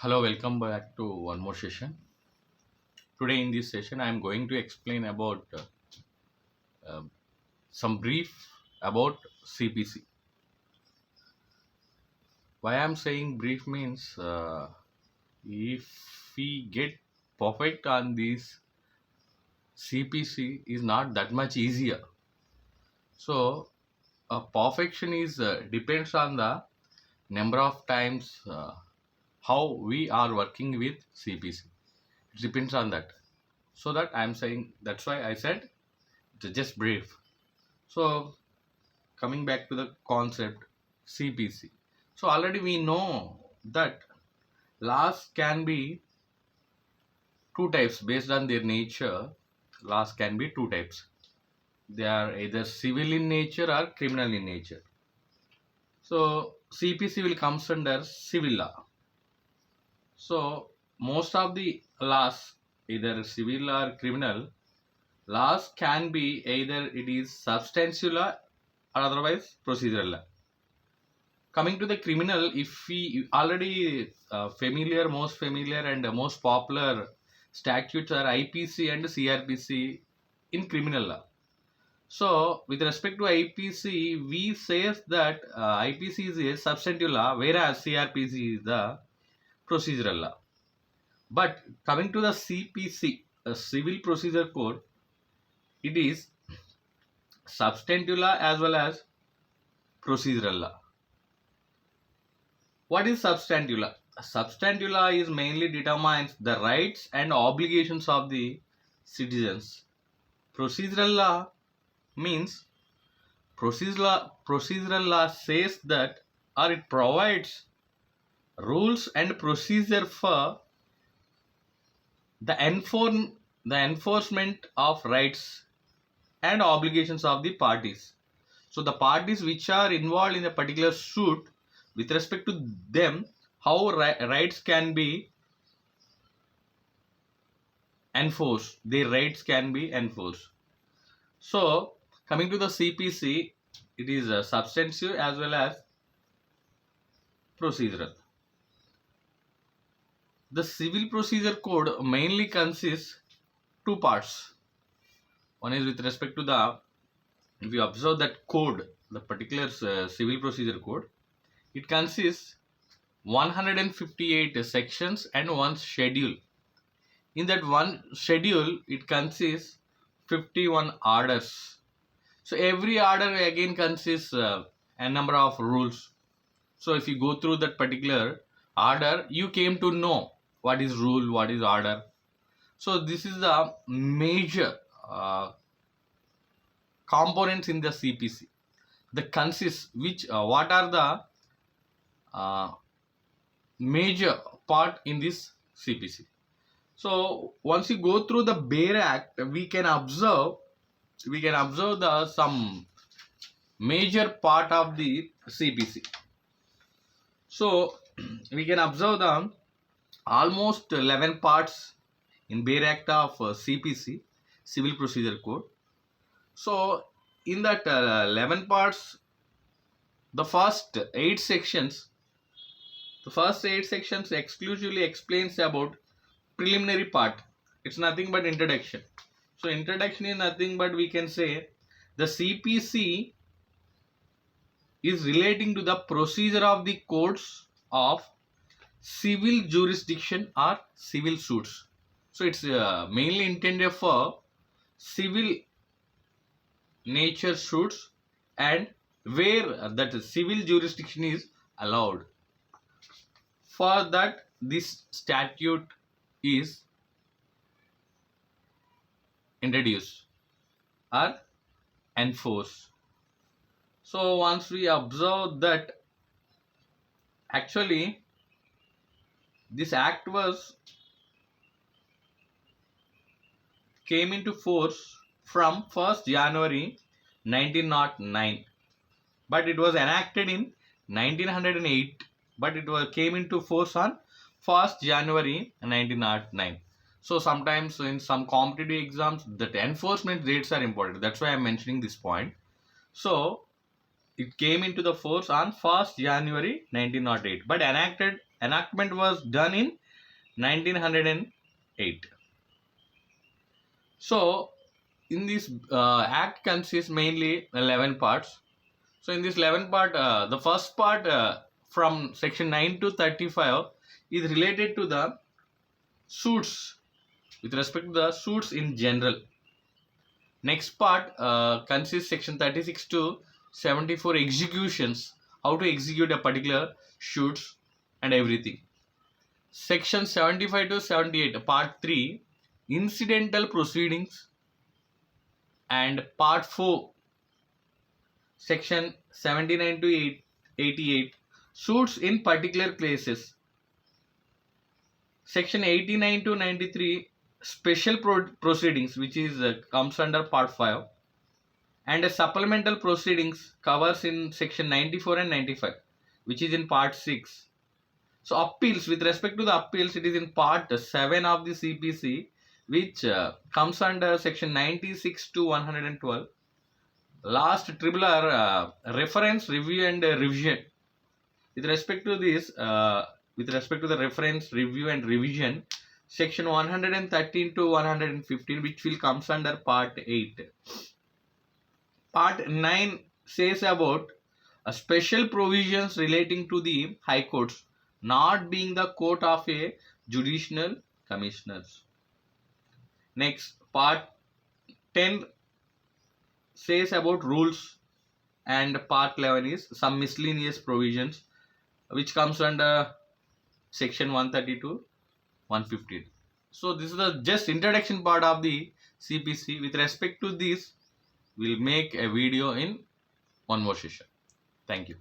Hello, welcome back to one more session. Today in this session, I am going to explain about um, some brief about CPC. Why I am saying brief means if we get perfect on this, CPC is not that much easier. So perfection is depends on the number of times how we are working with CPC. It depends on that. So that I am saying that's why I said just brief. So coming back to the concept CPC. So already we know that laws can be two types based on their nature. Laws can be two types. They are either civil in nature or criminal in nature. So CPC will comes under civil law. So most of the laws, either civil or criminal, laws can be either it is substantial law or otherwise procedural law. Coming to the criminal, if we already familiar most familiar and most popular statutes are IPC and CRPC in criminal law. So with respect to IPC, we say that IPC is a substantive law, whereas CRPC is the procedural law. But coming to the CPC, civil procedure code, it is substantive law as well as procedural law. What is substantive law? Substantive law is mainly determines the rights and obligations of the citizens. Procedural law means procedural law says that or it provides rules and procedure for the enforcement of rights and obligations of the parties. So the parties which are involved in a particular suit, with respect to them, how rights can be enforced, their rights can be enforced. So coming to the CPC, it is substantive as well as procedural. The civil procedure code mainly consists two parts. One is with respect to the, if you observe that code, the particular civil procedure code, it consists 158 sections and one schedule. In that one schedule, it consists 51 orders. So every order again consists a number of rules. So if you go through that particular order, you came to know what is rule, what is order. So this is the major components in the CPC. The consists which what are the uh, major part in this CPC. So once you go through the Bare Act, we can observe the some major part of the CPC. So we can observe the almost 11 parts in Bare Act of CPC, Civil Procedure Code. So in that 11 parts, the first 8 sections, exclusively explains about preliminary part. It's nothing but introduction. So introduction is nothing but we can say the CPC is relating to the procedure of the courts of civil jurisdiction or civil suits. So it's mainly intended for civil nature suits and where that civil jurisdiction is allowed. For that, this statute is introduced or enforced. So once we observe that actually this act was came into force from 1st January 1909, but it was enacted in 1908, but it was came into force on 1st January 1909. So sometimes in some competitive exams, that enforcement rates are important. That's why I'm mentioning this point. So it came into the force on 1st January 1908, but enactment was done in 1908. So in this act consists mainly 11 parts. So in this 11 part, the first part from section 9 to 35 is related to the suits, with respect to the suits in general. Next part consists section 36 to 74 executions, how to execute a particular suits and everything. Section 75 to 78, part 3, incidental proceedings, and part 4, section 79 to 88, suits in particular cases. Section 89 to 93, special proceedings, which is comes under part 5, and a supplemental proceedings covers in section 94 and 95, which is in part 6. So appeals, with respect to the appeals, it is in part 7 of the CPC, which comes under section 96 to 112. Last tribunal reference, review and revision. With respect to this, with respect to the reference, review and revision, section 113 to 115, which will comes under part 8. Part 9 says about special provisions relating to the high courts not being the court of a judicial commissioners. Next, part 10 says about rules, and part 11 is some miscellaneous provisions, which comes under section 130 to 115. So this is the just introduction part of the CPC. With respect to this, we'll make a video in one more session. Thank you.